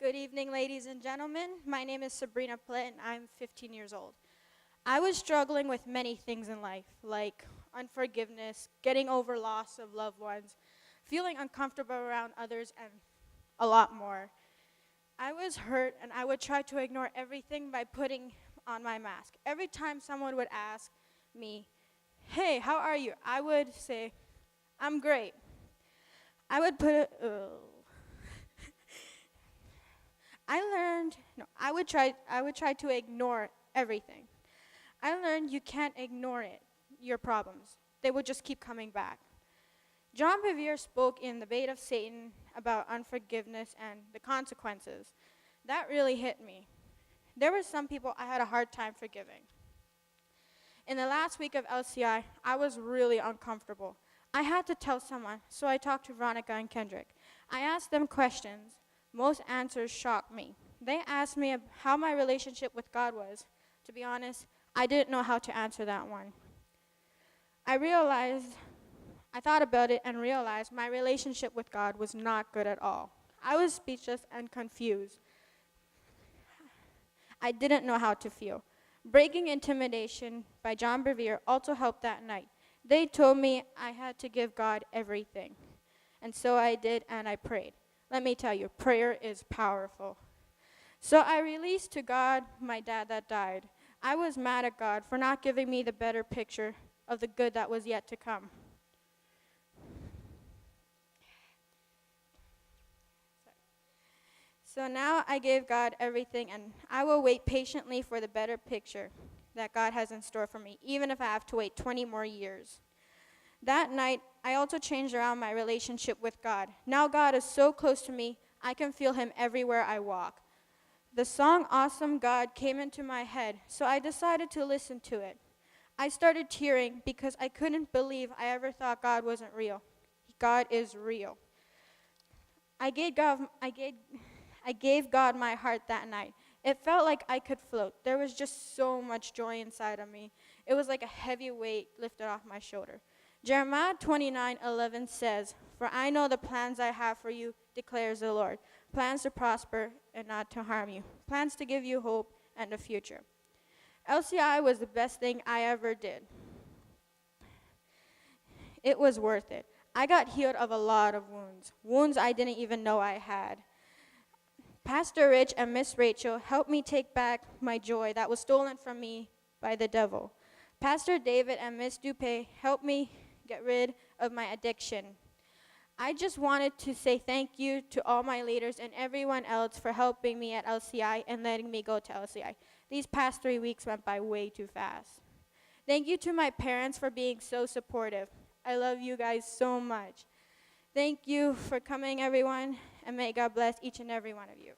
Good evening, ladies and gentlemen. My name is Sabrina Plett, and I'm 15 years old. I was struggling with many things in life, like unforgiveness, getting over loss of loved ones, feeling uncomfortable around others, and a lot more. I was hurt, and I would try to ignore everything by putting on my mask. Every time someone would ask me, "Hey, how are you?" I would say, "I'm great." I would put it, I would try to ignore everything. I learned you can't ignore it, your problems. They would just keep coming back. John Bevere spoke in The Bait of Satan about unforgiveness and the consequences. That really hit me. There were some people I had a hard time forgiving. In the last week of LCI, I was really uncomfortable. I had to tell someone, so I talked to Veronica and Kendrick. I asked them questions. Most answers shocked me. They asked me how my relationship with God was. To be honest, I didn't know how to answer that one. I thought about it and realized my relationship with God was not good at all. I was speechless and confused. I didn't know how to feel. Breaking Intimidation by John Bevere also helped that night. They told me I had to give God everything. And so I did, and I prayed. Let me tell you, prayer is powerful. So I released to God my dad that died. I was mad at God for not giving me the better picture of the good that was yet to come. So now I gave God everything, and I will wait patiently for the better picture that God has in store for me, even if I have to wait 20 more years. That night, I also changed around my relationship with God. Now God is so close to me, I can feel him everywhere I walk. The song Awesome God came into my head, so I decided to listen to it. I started tearing because I couldn't believe I ever thought God wasn't real. God is real. I gave God my heart that night. It felt like I could float. There was just so much joy inside of me. It was like a heavy weight lifted off my shoulder. Jeremiah 29:11 says, "For I know the plans I have for you, declares the Lord. Plans to prosper and not to harm you. Plans to give you hope and a future." LCI was the best thing I ever did. It was worth it. I got healed of a lot of wounds I didn't even know I had. Pastor Rich and Miss Rachel helped me take back my joy that was stolen from me by the devil. Pastor David and Miss Dupé helped me get rid of my addiction. I just wanted to say thank you to all my leaders and everyone else for helping me at LCI and letting me go to LCI. These past 3 weeks went by way too fast. Thank you to my parents for being so supportive. I love you guys so much. Thank you for coming, everyone, and may God bless each and every one of you.